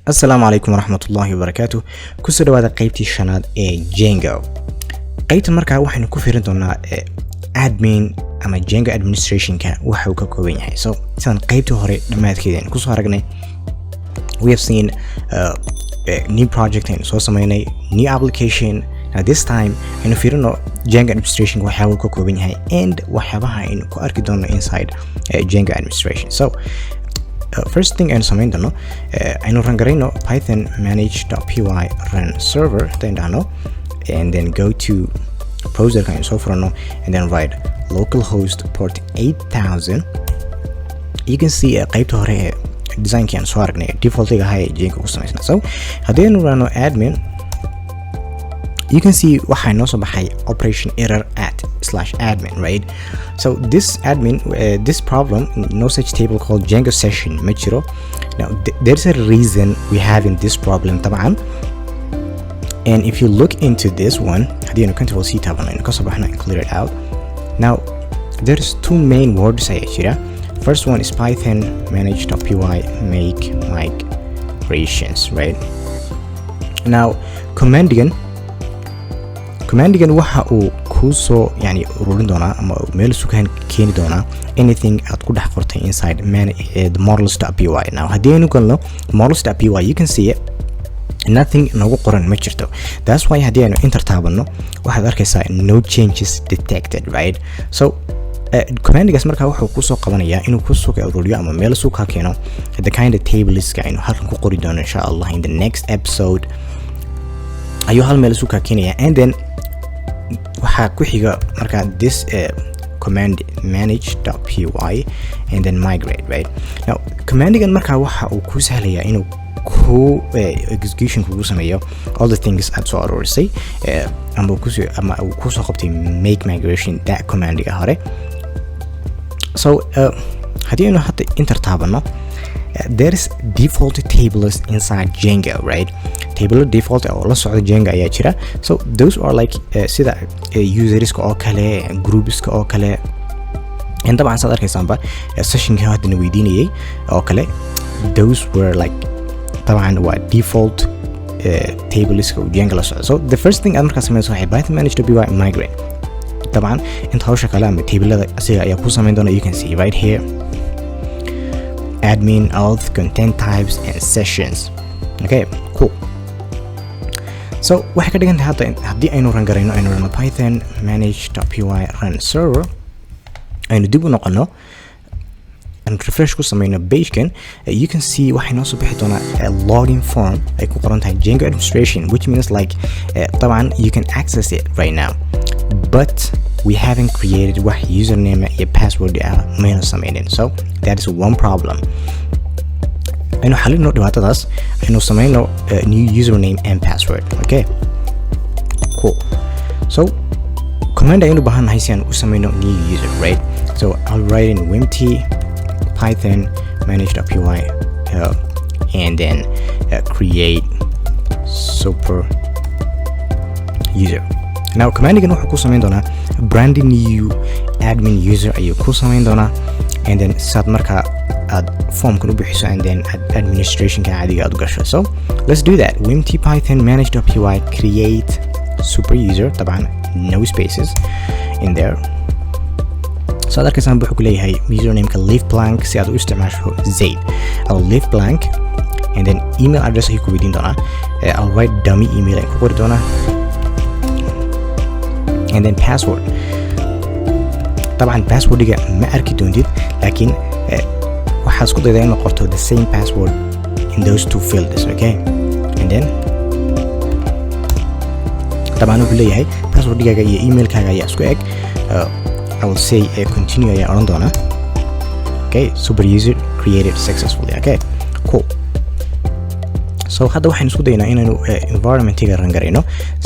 السلام عليكم ورحمة الله وبركاته. كسر هذا قيبتي شناد Django. قيبت المركة وحنا كفرنا دونا admin أما Django administration كا وحوك كوين هاي. So مثلا قيبته هري لما كذين كسر هرجنا. We have seen a new project and so سمينا new application. Now this time إنه فيرنا Django administration وحوك كوين هاي and وحبها إنه كأركي دونا inside Django administration. So first thing and something dano I know rangarino python manage.py run server then dano and then go to browser kind so for no and then write localhost port 8000. You can see a qaybta hore design kan soo aragnay default ga hay Django ku samaysna. So hadeen rano admin you can see waxa inoo soo baxay operation error @admin, right? So this admin this problem no such table called Django session machiro. Now there's a reason we having this problem طبعا. And if you look into this one hadii anu control C tab and clear it out. Now there's two main words here. First one is python manage.py make migrations, right? Now command waxa uu ku soo yani ururin doona ama meel sukaan keeni doona anything aad ku dhex qortay inside the models.py. Now hadii galno models.py you can see it nothing nagu qoran ma jirto. That's why hadii aanu enter taabano waxaad arkaysaa no changes detected, right? So commandigas markaa wuxuu ku soo qabanaya inuu ku soo ururiyo ama meel suuka keeno the kind of table is aynu halkan ku qori doono insha Allah in the next episode ayuu hal meel suuka keenaya and then waxa ku xiga marka this command manage.py and then migrate, right? Now commandigan marka waxa uu ku sahlaya inuu ku execution ku sameeyo all the things at so arorsay ama ku soo qabtay make migration that commandiga hore. So hadii anu hadda enter taabano there is default tables inside Django, right? Table default or la socdo Django ayaa jira. So those are like sida users oo kale groups oo kale and طبعا saad arkaysaanba session ka hadda weydiinayay oo kale those were like طبعا waa default tables oo Django la socdo. So the first thing aad markaa sameeyso waxay python manage.py migrate. طبعا inta hawsha kale ama tablada asiga ayaa ku sameyn doona. You can see right here admin, auth, content types and sessions. Okay, cool. So waxay ka dhigan tahay hadii aynu run garayno aynu run python manage.py run server aynu dib u noqono and refresh ku sameeyno pagekan you can see waxay noo soo bixi doona a login form ay ku qoran tahay Django administration, which means like طبعا you can access it right now but we haven't created what username and password mayna sameynin. So that is one problem. aynu xalino dhibaatadaas aynu sameyno new username and password. Okay, cool. So command aynu baahannahay si aan u sameyno new user, right? So I'll write in wimt python manage.py and then create super user. Now commandigan wuxuu ku sameyn doonaa brand new admin user ayuu ku sameyn doonaa and then saad markaa aad formkan u bixiso and then administrationka caadiga aad u gasho. So let's do that. wimt python manage.py create super user طبعا no spaces in there. So aad arkaysaan wuxuu ku leeyahay usernameka leave blank si aad u isticmaasho zaid. I'll leave blank and then email address ayuu ku weydiin doonaa. I'll write dummy email ayaan ku qori doonaa and then password. طبعا passwordiga ma arki doontid laakiin waxaad isku daydaa inaad qorto the same password in those two fields. Okay, and then طبعا wuxuu leeyahay passworddigaaga iyo emailkaaga ayaa isku eg. I will say continue ayaa oran doona. Okay, super user created successfully. Okay, cool. So hadda waxaan isku daynaa inaanu environment-ga run garayno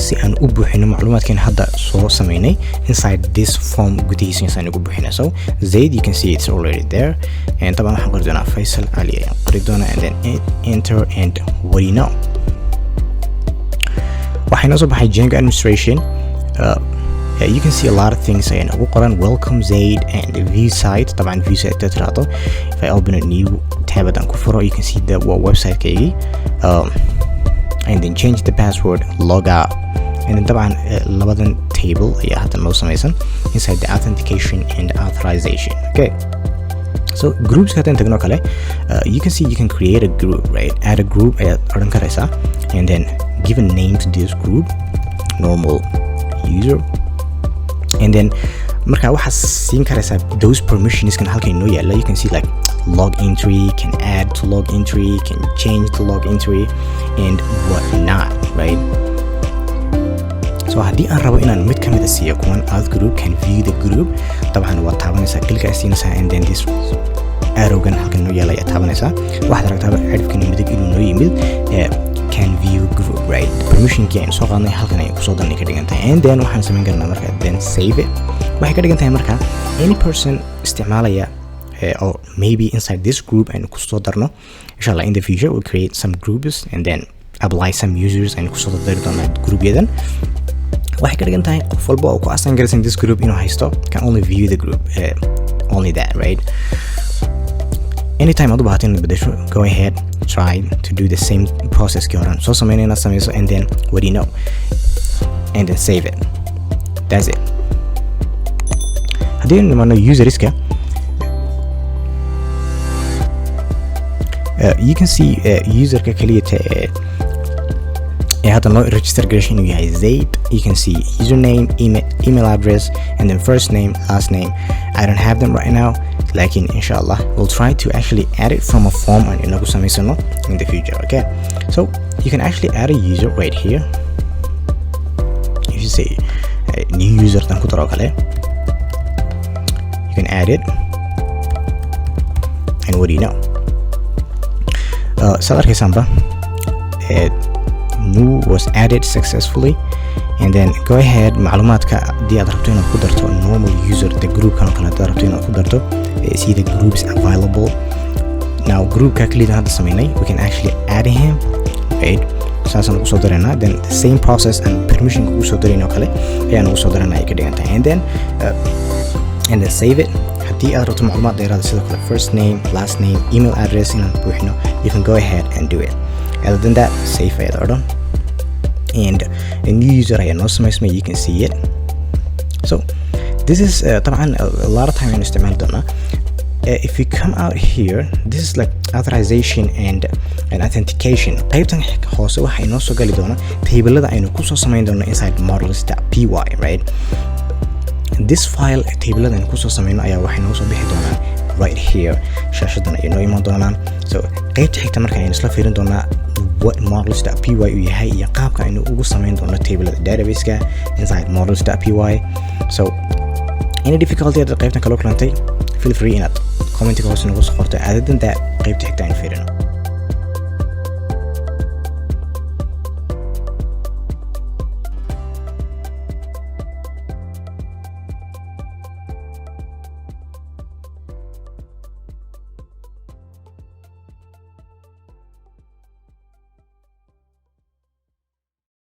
si aan u buuxino macluumaadkan hadda soo sameynay inside this form gudihiisa inaan ugu buuxino. So zaid you can see it's already there and طبعا waxaan qori doonaa Faisal Ali ayaan qori doonaa and then enter and what do you know waxay noo soo baxay Django administration. You can see a lot of things ayaan ugu qoran welcome zaid and view site. طبعا view site تتراطو if I open a new tab haddaan ku furo you can see the website-kaygii and then change the password, log out, and then طبعا labadan table ayaa hadda noo samaysan inside the authentication and authorization. Okay, so groups haddaan tagno kale you can see you can create a group, right? Add a group ayaad odhan karaysaa and then give a name to this group, normal user, and then marka waxaad siin karaysaa those permissions kan halkan inoo yaala. You can see like log entry, can add to log entry, can change to log entry and whatnot, right? So haddii aan rabo inaan mid ka mid a siiyo kuwan out group can view the group, dabcan waad taabanaysaa klika siinaysaa and then this arrowgan halkan inoo yaala ayaa taabanaysaa. waxaad aragtaaba cirifkan midig inuu noo yimid can view group, right? Permissionkii aynu soo qaadnay halkan ayay kusoo danay ka dhigan tahay and then waxaan samayn karnaa marka then save it. waxay ka dhigan tahay marka any person isticmaalaya or maybe inside this group aynu kusoo darno inshallah in the future we'll create some groups and then apply some users aynu kusoo dari doonaa groupyadan. waxay ka dhigan tahay qof walba oo ku assign garaysan this group inuu haysto can only view the group, only that, right? Anytime aad u baahato inaad bedesho go ahead try to do the same process kii horan soo sameyn inaad sameyso and then what do you know and then save it. That's it. haddii nimano userska you can see userka kaliyata hadda noo register garasho inuu yahay Zaid. You can see username, email address and then first name, last name. I don't have them right now, lakin inshallah we'll try to actually add it from a form and inagu samaysano in the future. Okay, so you can actually add a user right here. If you say new user tan ku daro kale you can add it and what do you know saad arkaysaanba new was added successfully and then go ahead macluumaadka haddii aad rabto inaad ku darto normal user the group kan kale aad rabto inaad ku darto see the groups available. Now groupka kaliya hadda sameynay we can actually add him, right? saasaan ugu soo dareynaa then the same process and permission ugu soo dareyno kale ayaan ugu soo dareynaa ay ka dhigan tahay and then save it. haddii aad rabto macluumaad dheeraad sidoo kale first name, last name, email address inaan buuxino you can go ahead and do it. Other than that save ayaad odhan and a new user ayaa noo samaysmay you can see it. So this is طبعا a lot of time in isticmaal doonaa. If we come out here this is like authorization and authentication. qaybtan hoose waxa inoo soo gali doona tablada aynu ku soo samayn doono inside models.py, right? This file tablada aynu ku soo samayno ayaa waxa inoo soo bixi doonaa right here. shaashadan ayay noo iman doonaan. So qaybta xigta marka aynu isla fiirin doonaa what models.py uu yahay iyo qaabka aynu ugu samayn doono tablada database-ka inside models.py. So any difficulty aad qaybtan kala kulantay feel free inaad commentiga hoose nagu soo qorto. Other than that qaybta xigta aynu fiirino.